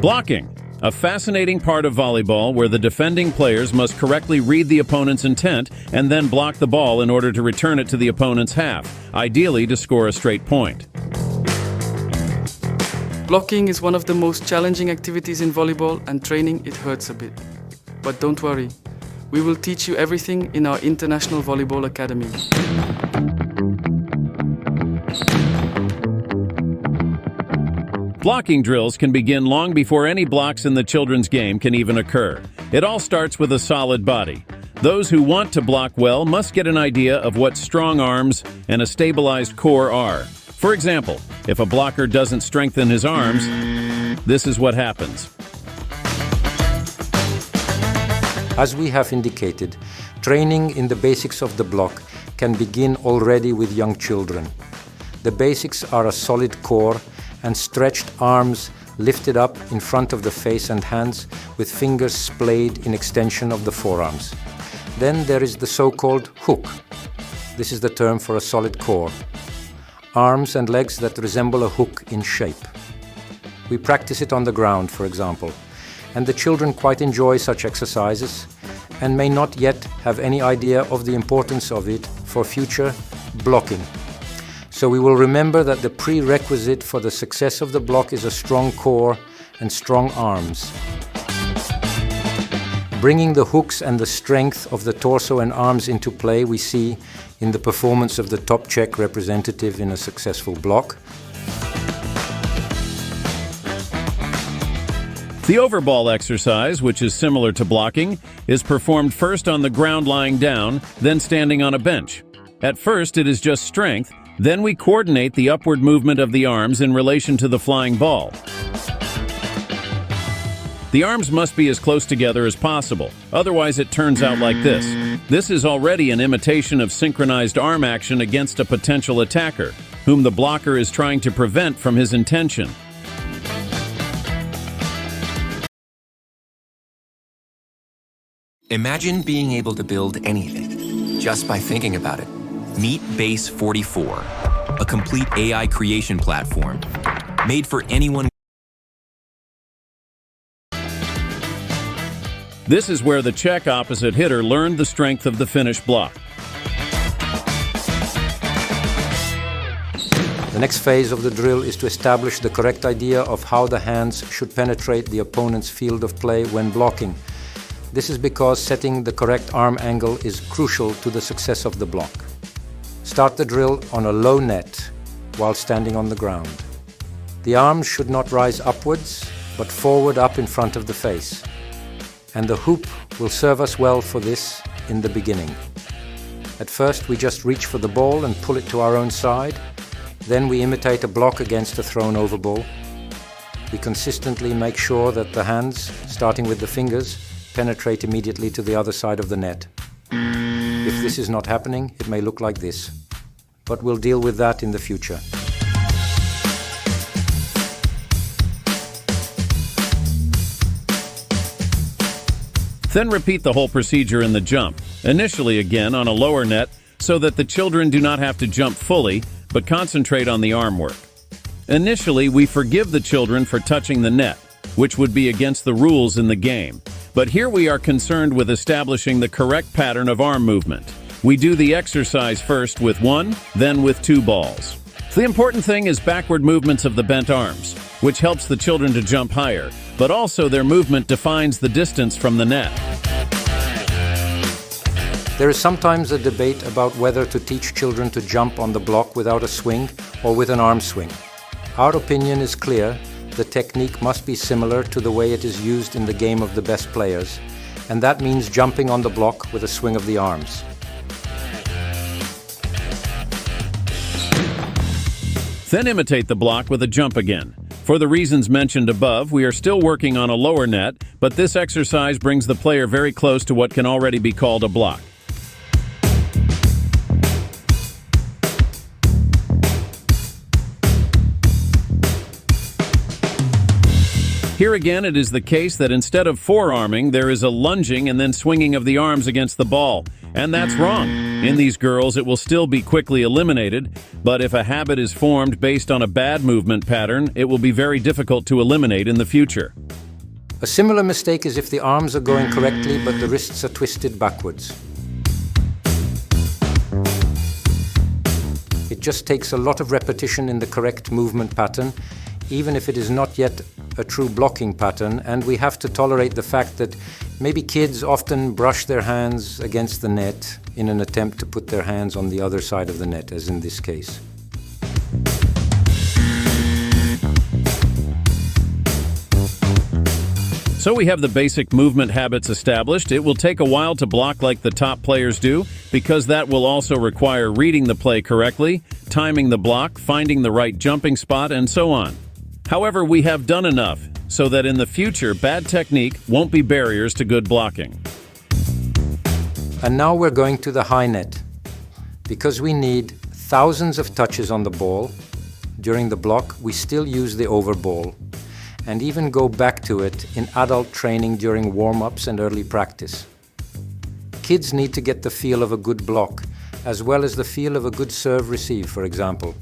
Blocking, a fascinating part of volleyball where the defending players must correctly read the opponent's intent and then block the ball in order to return it to the opponent's half, ideally to score a straight point. Blocking is one of the most challenging activities in volleyball, and training it hurts a bit. But don't worry, we will teach you everything in our Internationale Volleybalacademie. Blocking drills can begin long before any blocks in the children's game can even occur. It all starts with a solid body. Those who want to block well must get an idea of what strong arms and a stabilized core are. For example, if a blocker doesn't strengthen his arms, this is what happens. As we have indicated, training in the basics of the block can begin already with young children. The basics are a solid core and stretched arms lifted up in front of the face and hands with fingers splayed in extension of the forearms. Then there is the so-called hook. This is the term for a solid core. Arms and legs that resemble a hook in shape. We practice it on the ground, for example, and the children quite enjoy such exercises and may not yet have any idea of the importance of it for future blocking. So we will remember that the prerequisite for the success of the block is a strong core and strong arms. Bringing the hooks and the strength of the torso and arms into play we see in the performance of the top Czech representative in a successful block. The overball exercise, which is similar to blocking, is performed first on the ground lying down, then standing on a bench. At first it is just strength, then we coordinate the upward movement of the arms in relation to the flying ball. The arms must be as close together as possible, otherwise it turns out like this. This is already an imitation of synchronized arm action against a potential attacker, whom the blocker is trying to prevent from his intention. Imagine being able to build anything just by thinking about it. Meet Base 44, a complete AI creation platform made for anyone. This is where the Czech opposite hitter learned the strength of the Finnish block. The next phase of the drill is to establish the correct idea of how the hands should penetrate the opponent's field of play when blocking. This is because setting the correct arm angle is crucial to the success of the block. Start the drill on a low net while standing on the ground. The arms should not rise upwards, but forward up in front of the face. And the hoop will serve us well for this in the beginning. At first we just reach for the ball and pull it to our own side. Then we imitate a block against a thrown over ball. We consistently make sure that the hands, starting with the fingers, penetrate immediately to the other side of the net. If this is not happening, it may look like this. But we'll deal with that in the future. Then repeat the whole procedure in the jump, initially again on a lower net, so that the children do not have to jump fully, but concentrate on the arm work. Initially, we forgive the children for touching the net, which would be against the rules in the game. But here we are concerned with establishing the correct pattern of arm movement. We do the exercise first with one, then with two balls. The important thing is backward movements of the bent arms, which helps the children to jump higher, but also their movement defines the distance from the net. There is sometimes a debate about whether to teach children to jump on the block without a swing or with an arm swing. Our opinion is clear. The technique must be similar to the way it is used in the game of the best players, and that means jumping on the block with a swing of the arms. Then imitate the block with a jump again. For the reasons mentioned above, we are still working on a lower net, but this exercise brings the player very close to what can already be called a block. Here again, it is the case that instead of forearming, there is a lunging and then swinging of the arms against the ball. And that's wrong. In these girls, it will still be quickly eliminated, but if a habit is formed based on a bad movement pattern, it will be very difficult to eliminate in the future. A similar mistake is if the arms are going correctly but the wrists are twisted backwards. It just takes a lot of repetition in the correct movement pattern, even if it is not yet a true blocking pattern, and we have to tolerate the fact that maybe kids often brush their hands against the net in an attempt to put their hands on the other side of the net, as in this case. So we have the basic movement habits established. It will take a while to block like the top players do, because that will also require reading the play correctly, timing the block, finding the right jumping spot, and so on. However, we have done enough so that in the future, bad technique won't be barriers to good blocking. And now we're going to the high net. Because we need thousands of touches on the ball, during the block we still use the over ball, and even go back to it in adult training during warm-ups and early practice. Kids need to get the feel of a good block, as well as the feel of a good serve-receive, for example.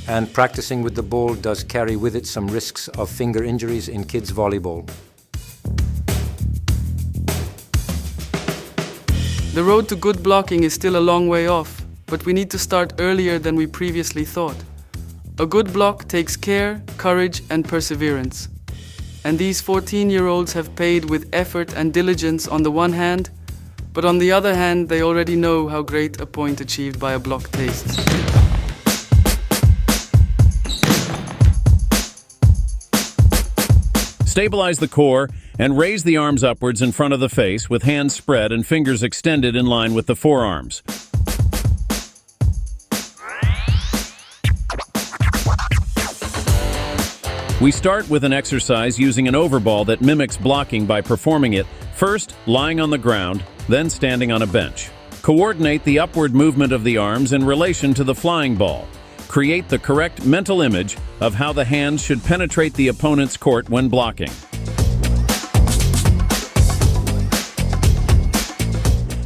And practicing with the ball does carry with it some risks of finger injuries in kids' volleyball. The road to good blocking is still a long way off, but we need to start earlier than we previously thought. A good block takes care, courage, and perseverance. And these 14-year-olds have paid with effort and diligence on the one hand, but on the other hand, they already know how great a point achieved by a block tastes. Stabilize the core and raise the arms upwards in front of the face with hands spread and fingers extended in line with the forearms. We start with an exercise using an overball that mimics blocking by performing it, first lying on the ground, then standing on a bench. Coordinate the upward movement of the arms in relation to the flying ball. Create the correct mental image of how the hands should penetrate the opponent's court when blocking.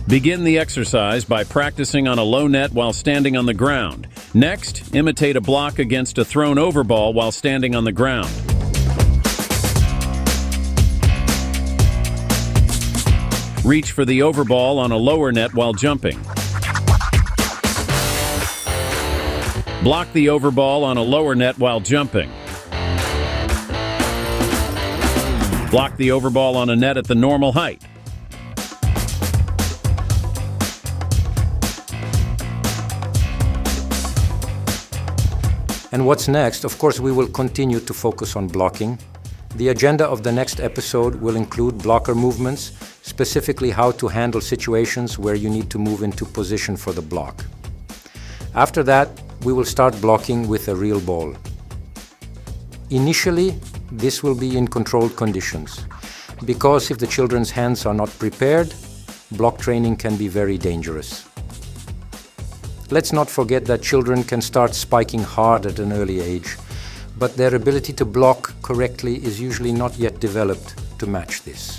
Begin the exercise by practicing on a low net while standing on the ground. Next, imitate a block against a thrown over ball while standing on the ground. Reach for the over ball on a lower net while jumping. Block the over ball on a lower net while jumping. Block the over ball on a net at the normal height. And what's next? Of course, we will continue to focus on blocking. The agenda of the next episode will include blocker movements, specifically how to handle situations where you need to move into position for the block. After that, we will start blocking with a real ball. Initially, this will be in controlled conditions, because if the children's hands are not prepared, block training can be very dangerous. Let's not forget that children can start spiking hard at an early age, but their ability to block correctly is usually not yet developed to match this.